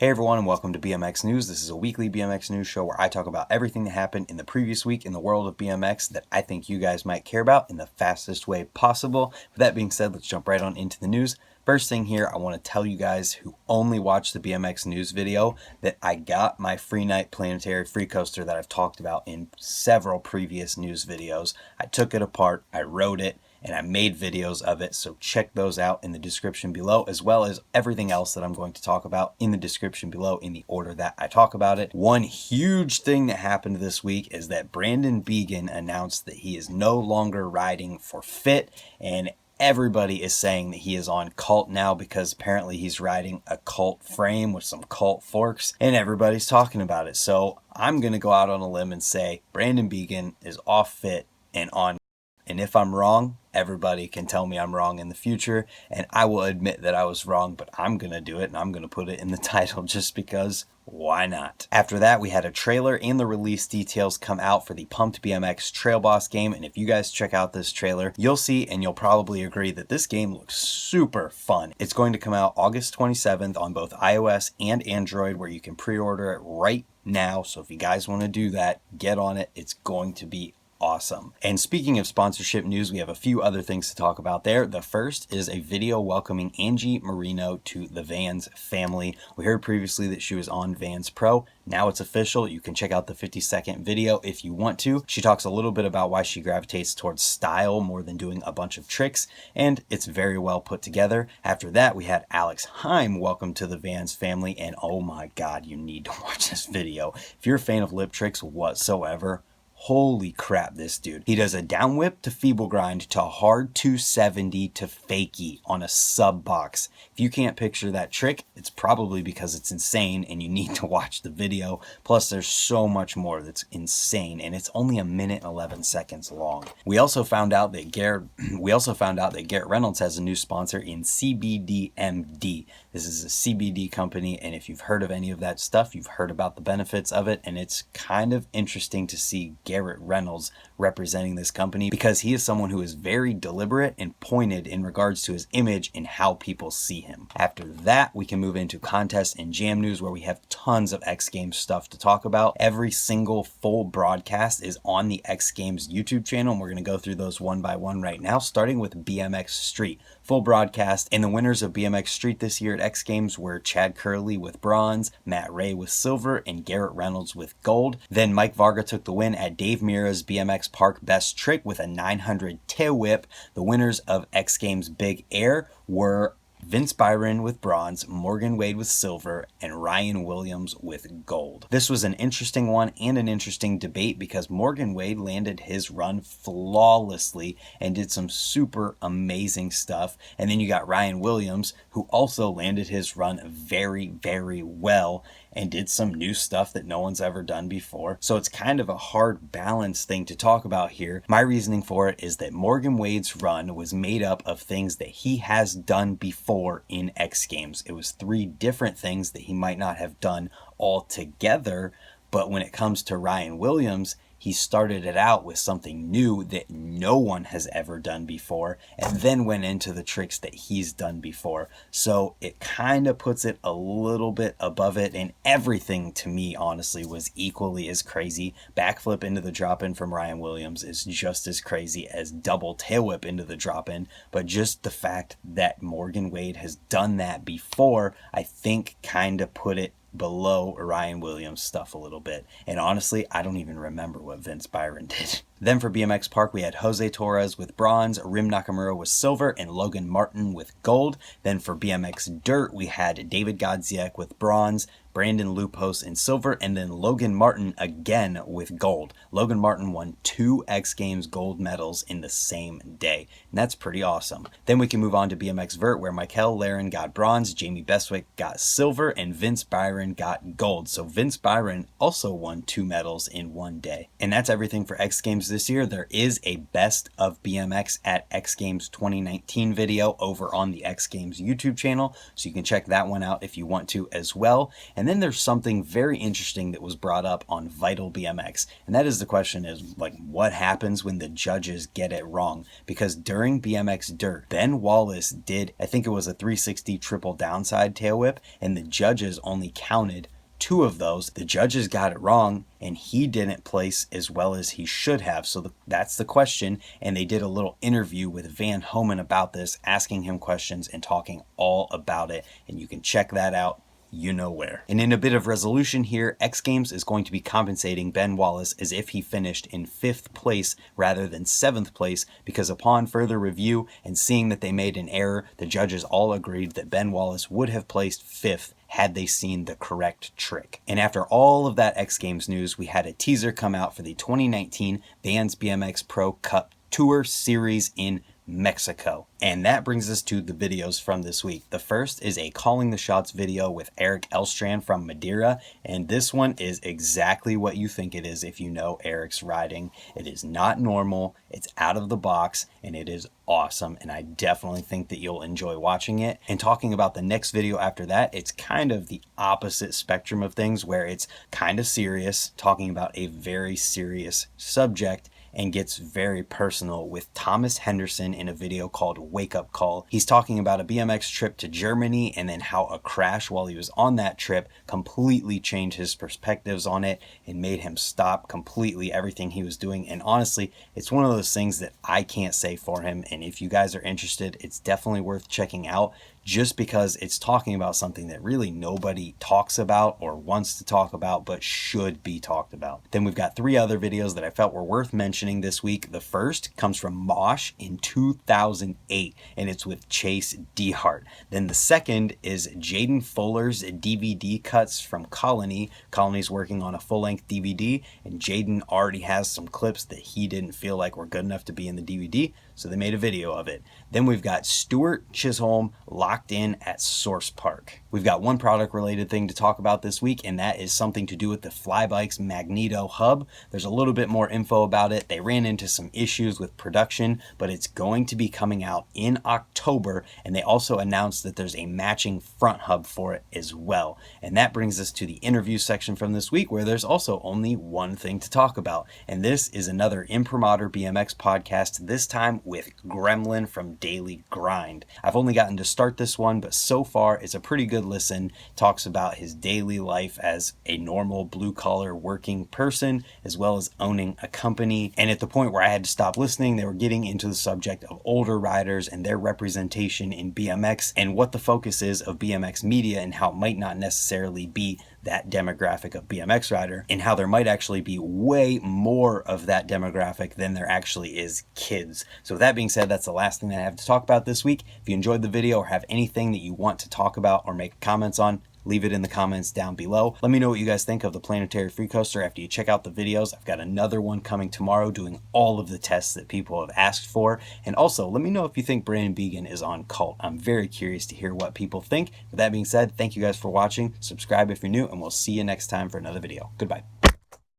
Hey everyone, and welcome to BMX News. This is a weekly BMX news show where I talk about everything that happened in the previous week in the world of BMX that I think you guys might care about in the fastest way possible. With that being said, let's jump right on into the news. First thing here, I want to tell you guys who only watch the BMX news video that I got my free night Planetary Freecoaster that I've talked about in several previous news videos. I took it apart, I rode it, and I made videos of it, so check those out in the description below, as well as everything else that I'm going to talk about in the description below in the order that I talk about it. One huge thing that happened this week is that Brandon Began announced that he is no longer riding for Fit, and everybody is saying that he is on Cult now because apparently he's riding a Cult frame with some Cult forks, and everybody's talking about it. So I'm going to go out on a limb and say Brandon Began is off Fit and on. And if I'm wrong, everybody can tell me I'm wrong in the future, and I will admit that I was wrong, but I'm going to do it, and I'm going to put it in the title just because, why not? After that, we had a trailer and the release details come out for the Pumped BMX Trail Boss game, and if you guys check out this trailer, you'll see, and you'll probably agree, that this game looks super fun. It's going to come out August 27th on both iOS and Android, where you can pre-order it right now, so if you guys want to do that, get on it. It's going to be awesome. And speaking of sponsorship news, we have a few other things to talk about there. The first is a video welcoming Angie Marino to the Vans family. We heard previously that she was on Vans Pro. Now it's official. You can check out the 50-second video if you want to. She talks a little bit about why she gravitates towards style more than doing a bunch of tricks, and it's very well put together. After that, we had Alex Hiam welcome to the Vans family, and oh my god, you need to watch this video. If you're a fan of lip tricks whatsoever, holy crap, this dude. He does a down whip to feeble grind to hard 270 to fakie on a sub box. If you can't picture that trick, it's probably because it's insane and you need to watch the video. Plus, there's so much more that's insane, and it's only a minute and 11 seconds long. We also found out that Garrett Reynolds has a new sponsor in CBDMD. This is a CBD company, and if you've heard of any of that stuff, you've heard about the benefits of it, and it's kind of interesting to see Garrett Reynolds representing this company because he is someone who is very deliberate and pointed in regards to his image and how people see him. After that, we can move into contest and jam news, where we have tons of X Games stuff to talk about. Every single full broadcast is on the X Games YouTube channel, and we're going to go through those one by one right now, starting with BMX Street. Full broadcast, and the winners of BMX Street this year at X Games were Chad Curley with bronze, Matt Ray with silver, and Garrett Reynolds with gold. Then Mike Varga took the win at Dave Mirra's BMX Park Best Trick with a 900 tail whip. The winners of X Games Big Air were Vince Byron with bronze, Morgan Wade with silver, and Ryan Williams with gold. This was an interesting one and an interesting debate because Morgan Wade landed his run flawlessly and did some super amazing stuff. And then you got Ryan Williams, who also landed his run very, very well and did some new stuff that no one's ever done before. So it's kind of a hard balance thing to talk about here. My reasoning for it is that Morgan Wade's run was made up of things that he has done before in X Games. It was 3 different things that he might not have done all together, but when it comes to Ryan Williams, he started it out with something new that no one has ever done before, and then went into the tricks that he's done before. So it kind of puts it a little bit above it, and everything to me, honestly, was equally as crazy. Backflip into the drop-in from Ryan Williams is just as crazy as double tail whip into the drop-in, but just the fact that Morgan Wade has done that before, I think kind of put it below Ryan Williams' stuff a little bit. And honestly, I don't even remember what Vince Byron did. Then for BMX Park, we had Jose Torres with bronze, Rim Nakamura with silver, and Logan Martin with gold. Then for BMX Dirt, we had David Godziak with bronze, Brandon Lupos in silver, and then Logan Martin again with gold. Logan Martin won 2 X Games gold medals in the same day, and that's pretty awesome. Then we can move on to BMX Vert, where Michael Laren got bronze, Jamie Bestwick got silver, and Vince Byron got gold. So Vince Byron also won 2 medals in one day. And that's everything for X Games this year, there is a best of BMX at X Games 2019 video over on the X Games YouTube channel, so you can check that one out if you want to as well. And then there's something very interesting that was brought up on Vital BMX, and that is the question is, like, what happens when the judges get it wrong? Because during BMX Dirt, Ben Wallace did, I think it was a 360 triple downside tail whip, and the judges only counted 2 of those. The judges got it wrong, and he didn't place as well as he should have. So that's the question, and they did a little interview with Van Homan about this, asking him questions and talking all about it, and you can check that out you know where. And in a bit of resolution here, X Games is going to be compensating Ben Wallace as if he finished in 5th place rather than 7th place, because upon further review and seeing that they made an error, the judges all agreed that Ben Wallace would have placed 5th had they seen the correct trick. And after all of that X Games news, we had a teaser come out for the 2019 Vans BMX Pro Cup Tour Series in Mexico. And that brings us to the videos from this week. The first is a Calling the Shots video with Erik Elstran from Madera, and this one is exactly what you think it is if you know Erik's riding. It is not normal, it's out of the box, and it is awesome, and I definitely think that you'll enjoy watching it. And talking about the next video after that, it's kind of the opposite spectrum of things, where it's kind of serious, talking about a very serious subject, and gets very personal with Thomas Henderson in a video called Wake Up Call. He's talking about a BMX trip to Germany, and then how a crash while he was on that trip completely changed his perspectives on it and made him stop completely everything he was doing. And honestly, it's one of those things that I can't say for him, and if you guys are interested, it's definitely worth checking out, just because it's talking about something that really nobody talks about or wants to talk about, but should be talked about. Then we've got 3 other videos that I felt were worth mentioning this week. The first comes from Mosh in 2008, and it's with Chase Dehart. Then the second is Jayden Fuller's DVD cuts from Colony. Colony's working on a full-length DVD, and Jayden already has some clips that he didn't feel like were good enough to be in the DVD, so they made a video of it. Then we've got Stuart Chisholm locked in at Source Park. We've got one product related thing to talk about this week, and that is something to do with the Flybike's Magneto Hub. There's a little bit more info about it. They ran into some issues with production, but it's going to be coming out in October, and they also announced that there's a matching front hub for it as well. And that brings us to the interview section from this week, where there's also only one thing to talk about, and this is another Impramatur BMX podcast, this time with Gremlin from Daily Grind. I've only gotten to start this one, but so far it's a pretty good listen. Talks about his daily life as a normal blue-collar working person, as well as owning a company. And at the point where I had to stop listening, they were getting into the subject of older riders and their representation in BMX, and what the focus is of BMX media, and how it might not necessarily be that demographic of BMX rider, and how there might actually be way more of that demographic than there actually is kids. So with that being said, that's the last thing that I have to talk about this week. If you enjoyed the video or have anything that you want to talk about or make comments on, leave it in the comments down below. Let me know what you guys think of the Planetary Freecoaster after you check out the videos. I've got another one coming tomorrow doing all of the tests that people have asked for. And also, let me know if you think Brandon Began is on cult. I'm very curious to hear what people think. With that being said, thank you guys for watching. Subscribe if you're new, and we'll see you next time for another video. Goodbye.